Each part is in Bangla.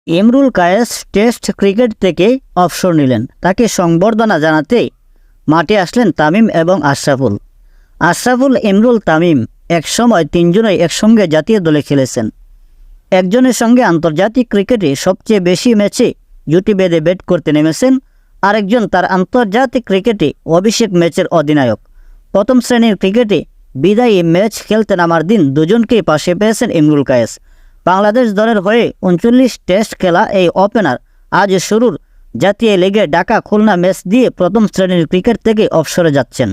ইমরুল কায়েস টেস্ট ক্রিকেট থেকে অবসর নিলেন। তাকে সংবর্ধনা জানাতে মাঠে আসলেন তামিম এবং আশরাফুল। আশরাফুল, ইমরুল, তামিম একসময় তিনজনই একসঙ্গে জাতীয় দলে খেলেছেন। একজনের সঙ্গে আন্তর্জাতিক ক্রিকেটে সবচেয়ে বেশি ম্যাচে জুটি বেঁধে ব্যাট করতে নেমেছেন, আরেকজন তার আন্তর্জাতিক ক্রিকেটে অভিষেক ম্যাচের অধিনায়ক। প্রথম শ্রেণীর ক্রিকেটে বিদায়ী ম্যাচ খেলতে নামার দিন দুজনকেই পাশে পেয়েছেন ইমরুল কায়েস। বাংলাদেশ দলের হয়ে 39 টেস্ট খেলা এই ওপেনার আজ শুরুর জাতীয় লিগে ঢাকা খুলনা ম্যাচ দিয়ে প্রথম শ্রেণীর ক্রিকেট থেকে অবসরে যাচ্ছেন।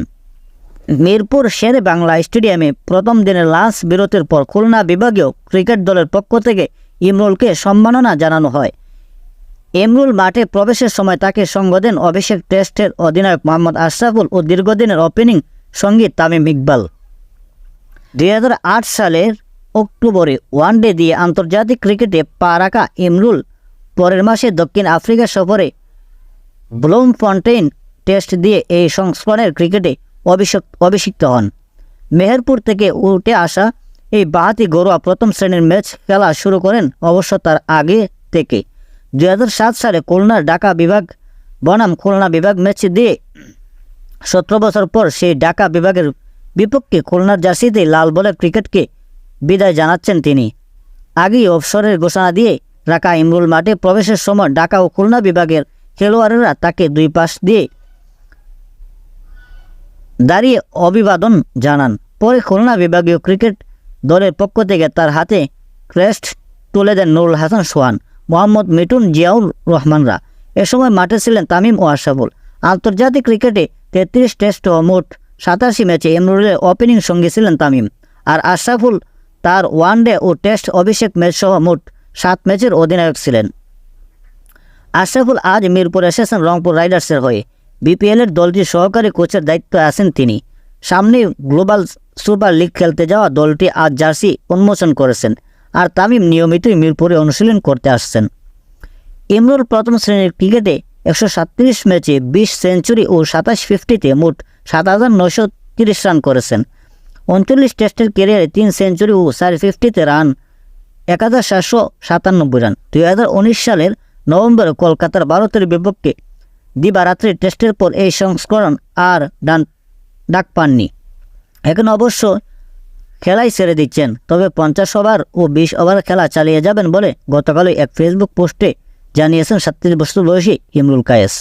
মিরপুর শেরে বাংলা স্টেডিয়ামে প্রথম দিনের লাঞ্চ বিরতির পর খুলনা বিভাগীয় ক্রিকেট দলের পক্ষ থেকে ইমরুলকে সম্মাননা জানানো হয়। ইমরুল মাঠে প্রবেশের সময় তাকে সঙ্গ দেন অভিষেক টেস্টের অধিনায়ক মোহাম্মদ আশরাফুল ও দীর্ঘদিনের ওপেনিং সঙ্গী তামিম ইকবাল। 2008 সালের অক্টোবরে ওয়ানডে দিয়ে আন্তর্জাতিক ক্রিকেটে পা রাখা ইমরুল পরের মাসে দক্ষিণ আফ্রিকা সফরে ব্লুমফন্টেইন টেস্ট দিয়ে এই সংস্করণের ক্রিকেটে অভিষিক্ত হন। মেহেরপুর থেকে উঠে আসা এই বাঁহাতি ঘরোয়া প্রথম শ্রেণীর ম্যাচ খেলা শুরু করেন অবশ্য তার আগে থেকে। 2007 সালে খুলনার ঢাকা বিভাগ বনাম খুলনা বিভাগ ম্যাচ দিয়ে 17 বছর পর সেই ঢাকা বিভাগের বিপক্ষে খুলনার জার্সিতে লাল বলে ক্রিকেটকে বিদায় জানাচ্ছেন তিনি। আগেই অবসরের ঘোষণা দিয়ে রাখা ইমরুল মাঠে প্রবেশের সময় ঢাকা ও খুলনা বিভাগের খেলোয়াড়েরা তাকে দুই পাশ দিয়ে দাঁড়িয়ে অভিবাদন জানান। পরে খুলনা বিভাগীয় ক্রিকেট দলের পক্ষ থেকে তার হাতে ক্রেস্ট তুলে দেন নুরুল হাসান সোহান, মোহাম্মদ মিঠুন, জিয়াউর রহমানরা। এ সময় মাঠে ছিলেন তামিম ও আশরাফুল। আন্তর্জাতিক ক্রিকেটে 33 টেস্ট ও মোট 87 ম্যাচে ইমরুলের ওপেনিং সঙ্গী ছিলেন তামিম, আর আশরাফুল তার ওয়ানডে ও টেস্ট অভিষেক ম্যাচ সহ মোট 7 ম্যাচের অধিনায়ক ছিলেন। আশরাফুল আজ মিরপুর এসেছেন রংপুর রাইডার্সের হয়ে। বিপিএলের দলটির সহকারী কোচের দায়িত্বে আছেন তিনি। সামনে গ্লোবাল সুপার লিগ খেলতে যাওয়া দলটি আজ জার্সি উন্মোচন করেছেন, আর তামিম নিয়মিতই মিরপুরে অনুশীলন করতে আসছেন। ইমরুল প্রথম শ্রেণীর ক্রিকেটে 137 ম্যাচে 20 সেঞ্চুরি ও 27 ফিফটিতে মোট 7,930 রান করেছেন। 39 টেস্টের ক্যারিয়ারে 3 সেঞ্চুরি ও 4 ফিফটিতে রান 1,797 রান। 2019 সালের নভেম্বরে কলকাতার ভারতের বিপক্ষে দিবারাত্রি টেস্টের পর এই সংস্করণ আর ডাক পাননি। এখন অবশ্য খেলাই ছেড়ে দিচ্ছেন, তবে 50 ওভার ও 20 ওভার খেলা চালিয়ে যাবেন বলে গতকালই এক ফেসবুক পোস্টে জানিয়েছেন 37 বছর বয়সী ইমরুল কায়েস।